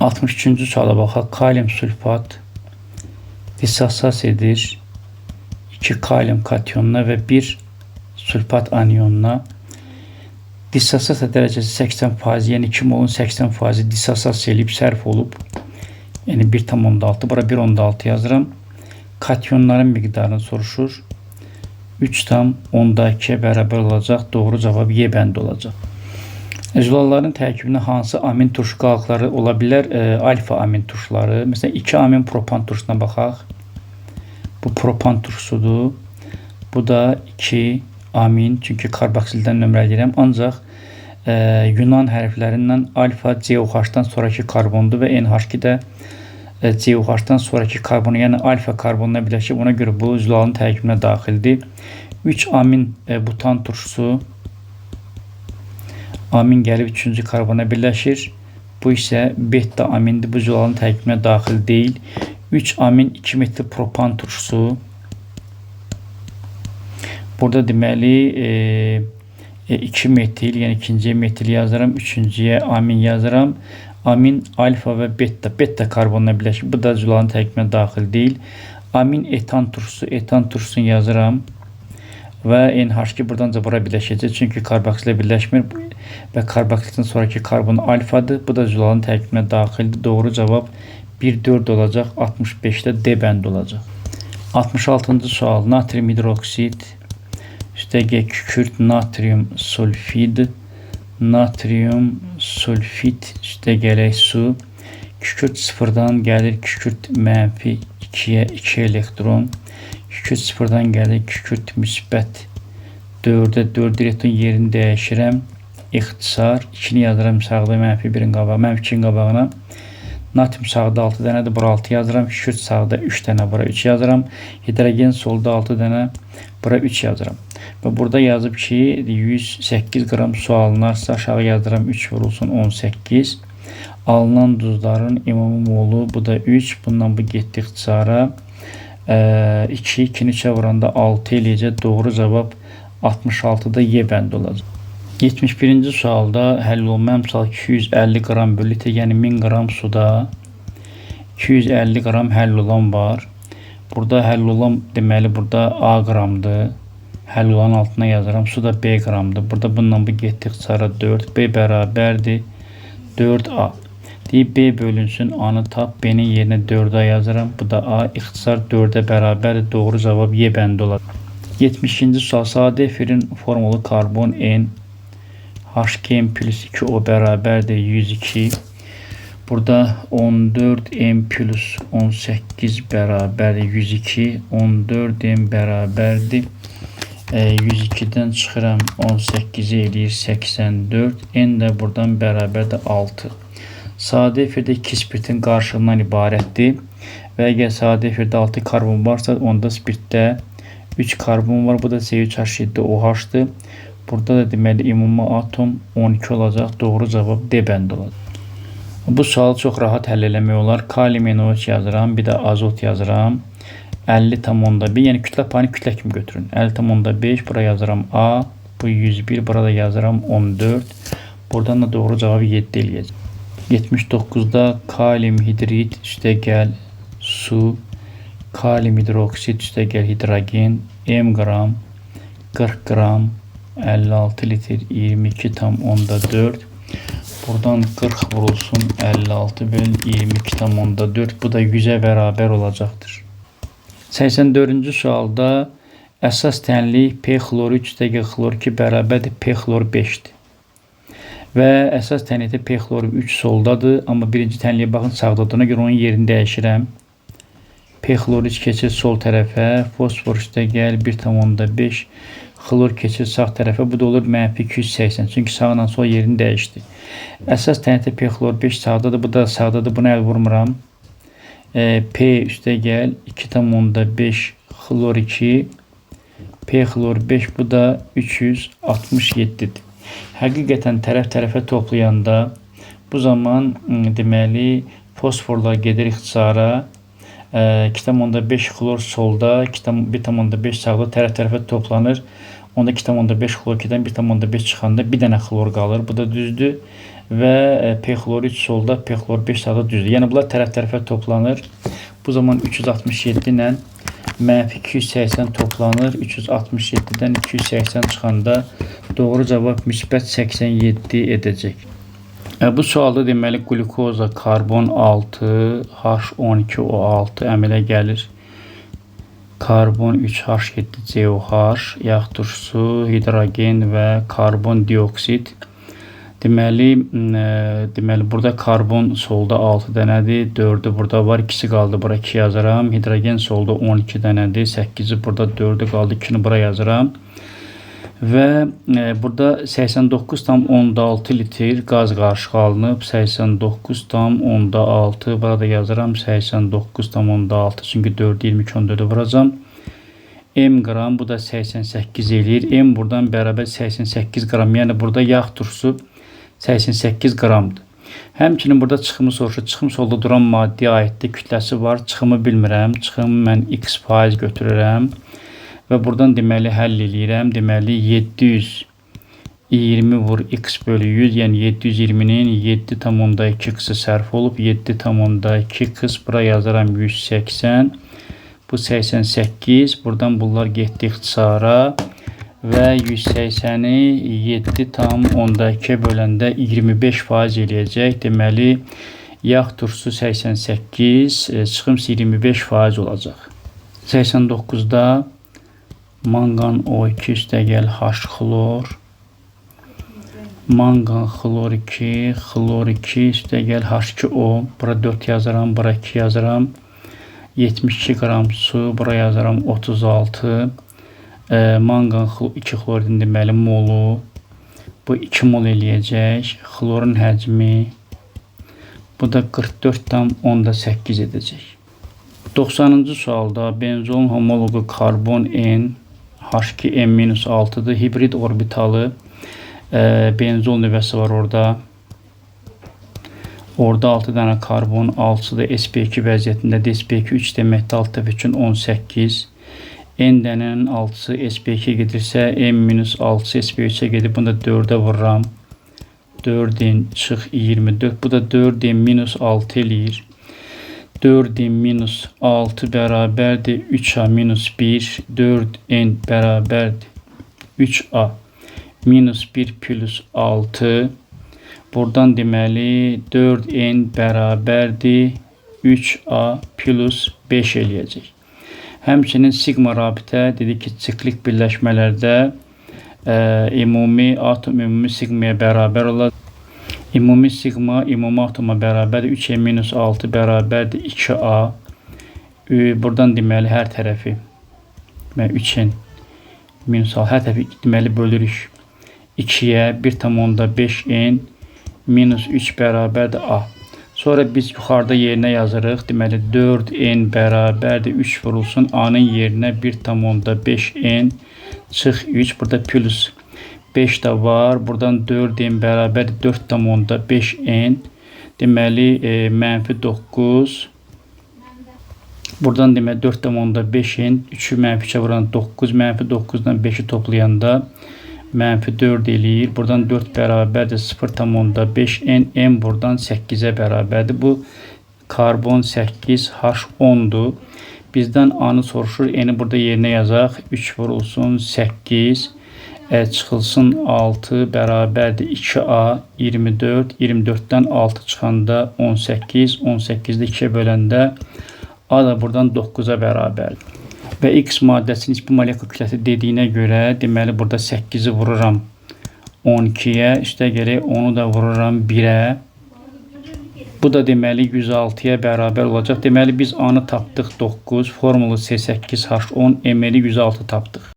63-cü suala baxaq. Kalium sulfat dissosiasiya edir 2 kalium kationuna və 1 sulfat anionuna. Dissosiasiya dərəcəsi 80%, yəni 2 molun 80% dissosiasiya edib sərf olub. Yəni 1,6, bura 1,6 yazıram. Kationların miqdarını soruşur. 3,2-yə bərabər olacaq. Doğru cavab Y bəndi olacaq. Zülalların tərkibində hansı amin turşu qalıqları ola bilər? Alfa amin turşuları. Məsələn, 2 amin propan turşusuna baxaq. Bu propan turşusudur. Bu da 2 amin, çünki karboksildən nömrələyirəm. Ancaq Yunan hərflərindən alfa COH-dan sonraki karbondur və NH2 də COH-dan sonraki karbonu, yəni alfa karbonuna birləşib. Ona görə bu zülalın tərkibinə daxildir. 3 amin butan turşusu. Amin gəlib 3-cü karbona birləşir. Bu isə beta amindir. Bu zülalın tərkibinə daxil deyil. 3 amin 2 metil propan turşusu. Burada deməli 2 metil, yəni ikinciyə metil yazıram, üçüncüyə amin yazıram. Amin alfa və beta karbonuna birləşir. Bu da zülalın tərkibinə daxil deyil. Amin etan turşusunu yazıram. Və NH2 buradan da bura birləşəcək. Çünki karboksillə birləşmir və karboksildən sonraki karbon alfadır. Bu da zülalın tərkibinə daxildir. Doğru cavab 1,4 olacaq. 65-də D bəndi olacaq. 66-cı sual. Natrium hidroksid üstəgə kükürt natrium sulfid. Natrium sulfid üstəgələk su. Kükürt sıfırdan gəlir. Kükürt mənfi 2-yə 2 elektron. Kükürt sıfırdan gəlir. Kükürt müsbət 4-ə 4 elektron yerini dəyişirəm. İxtisar 2-ni yazıram sağda, mənfi 1-in qabağına, mənfi 2-in qabağına. Natrium sağda 6 dənədir, bura 6 yazıram. Kükürt sağda 3 dənə, bura 3 yazıram. Hidrogen solda 6 dənə, bura 3 yazıram. Və burada yazıb ki, 108 qram su alınarsa aşağı yazıram 3 vurulsun 18. Alınan duzların ümumi molu, bu da 3. Bundan bu getdi ixtisara. 2-ni 3-ə vuranda 6 eləyəcək. Doğru cavab 66-da Y bəndi olacaq. 71-ci sualda həll olunmayan misal 250 qram bölü litre, yəni 1000 qram suda 250 qram həll olan var. Burada həll olan deməli burada A qramdır. Həll olan altına yazıram. Su da B qramdır. Burada bununla bu getdi ixtisara 4. B bərabərdir 4A. Deyib B bölünsün, A-nı tap, B-nin yerinə 4A yazıram. Bu da A, ixtisar 4-ə bərabərdir. Doğru cavab Y bəndi olacaq. 72-ci sual. Sadə efirin formulu karbon N HKN plus 2O bərabərdir 102. Burada 14M plus 18 bərabərdir 102. 14M bərabərdir 102-dən çıxıram 18-i eləyir 84. N də buradan bərabərdir 6. Sadə efirdə 2 spirtin qarışığından ibarətdir. Və əgər sadə efirdə 6 karbon varsa, onda spirtdə 3 karbon var. Bu da C3H7 OH-dır. Burada da deməli ümumi atom 12 olacaq. Doğru cavab D bəndi olacaq. Bu sualı çox rahat həll eləmək olar. Kalium NO3 yazıram, bir də azot yazıram. 50,1, yəni kütlə payını kütlə kimi götürün. 50,5, bura yazıram A. Bu 101, burada yazıram 14. Buradan da doğru cavabı 7 eləyəcək. 79-da kalium hidrid üstəgəl su, kalium hidroksid üstəgəl hidrogen, M qram, 40 qram, 56 litr, 22,4. Buradan 40 vurulsun 56 böl 22,4. Bu da 100-ə bərabər olacaqdır. 84-cü sualda əsas tənlik P xloru 3 üstəgəl xlor 2 bərabərdir P xlor 5-dir. Və əsas tənlikdə P xloru 3 soldadır. Amma birinci tənliyə baxın sağdadır. Ona görə onun yerini dəyişirəm. P xloru 3 keçir sol tərəfə. Fosfor üstəgəl 1,5. Xlor keçir sağ tərəfə. Bu da olur mənfi 280. Çünki sağla sol yerini dəyişdi. Əsas tənlikdə P xlor 5 sağdadır. Bu da sağdadır. Buna əl vurmuram. P üstəgəl 2,5 xlor 2. P xlor 5. Bu da 367-dir. Həqiqətən tərəf-tərəfə toplayanda bu zaman deməli fosforlar gedir ixtisara. 2,5 xlor solda, 1,5 sağda tərəf-tərəfə toplanır. Onda 2,5 xlor 2-dən 1,5 çıxanda bir dənə xlor qalır. Bu da düzdür. ve P-klor 3 solda, P-klor 5 sağda düzdür. Yəni bunlar tərəf-tərəfə toplanır. Bu zaman 367 ilə mənfi 280 toplanır. 367-dən 280 çıxanda doğru cavab müsbət 87 edəcək. Bu sualda deməli glukoza karbon 6, H12O6 əmələ gəlir. Karbon 3, H7, COH, yaxud su, hidrogen və karbon dioksid. Deməli burada karbon solda 6 dənədir, 4'ü burada var, 2'si qaldı, bura 2 yazaram. Hidrogen solda 12 dənədir, 8'i burada, 4'ü qaldı, 2'ni bura yazaram. Və burada 89,6 litr qaz qarışıq alınıb. 89,6 burada yazaram. 89,6 çünki 4'ü 22 14'ü vuracam. M qram, bu da 88 eləyir. M buradan bərabər 88 qram. Yəni burada yağ turşusu 88 qramdır. Həmçinin burada çıxımı soruşur. Çıxım solda duran maddəyə aiddir. Kütləsi var. Çıxımı bilmirəm. Çıxımı mən x faiz götürürəm. Və buradan deməli həll eləyirəm. Deməli 720 vur x bölü 100. Yəni 720'nin 7,2 qısı sərf olub. 7,2 qıs bura yazaram 180. Bu 88. Buradan bunlar getdi ixtisara. Və 180'i 7,2 böləndə 25% eləyəcək. Deməli yağ turşusu 88, çıxım 25% olacaq. 89'da mangan O2 üstəgəl H xlor, mangan xlor 2, xlor 2 üstəgəl H2O, bura 4 yazaram, bura 2 yazaram. 72 qram su, bura yazaram 36. Mangan 2 xloridin deməli molu, bu 2 mol eləyəcək. Xlorun həcmi, bu da 44,8 edəcək. 90-cı sualda benzolun homologu karbon N, H2N-6'dır. Hibrid orbitalı benzol nüvəsi var orada. Orada 6 dənə karbon, 6'sı da sp2 vəziyyətindədir. sp2 3 deməkdir, alt tərəf üçün 18. N dənənin 6'sı sp2 gedirsə, N-6'sı sp3'ə gedir. Bunu da 4'ə vururam. 4'in çıx 24. Bu da 4N-6 eləyir. 4N-6 bərabərdir 3A-1. 4N bərabərdir 3A -1 plus 6. Buradan deməli 4N bərabərdir 3A plus 5 eləyəcək. Həmçinin sigma rabitə dedik ki, siklik birləşmələrdə ümumi atom ümumi sigmaya bərabər olacaq. Ümumi sigma ümumi atoma bərabərdir 3N-6 bərabərdir 2A. Buradan deməli hər tərəfi 3N-6 hər tərəfi deməli bölürük 2'yə 1,5N -3 bərabərdir A. Sonra biz yuxarıda yerinə yazırıq. Deməli 4N bərabərdir 3 vurulsun. A'nın yerinə 1,5N çıx 3. Burada plus 5 də var. Buradan 4N bərabərdir 4,5N. Deməli -9. Buradan deməli 4,5N 3'ü -3'ə vuran 9. -9'dan 5'i toplayanda -4 eləyir. Buradan 4 bərabərdir 0,5N. N buradan 8'ə bərabərdir. Bu karbon 8 H10'dur. Bizdən A'nı soruşur. N'i burada yerinə yazaq. 3 vurulsun 8. Çıxılsın 6 bərabərdir 2A 24. 24'dən 6 çıxanda 18. 18'də 2'yə böləndə A da buradan 9'a bərabərdir. Və X maddəsinin nisbi molekul kütləsi dediyinə görə deməli burada 8'i vururam 12'yə, üstə gələk 10'u da vururam 1'ə. Bu da deməli 106'ya bərabər olacaq. Deməli biz A'nı tapdıq 9, formulu C8H10, M'i 106 tapdıq.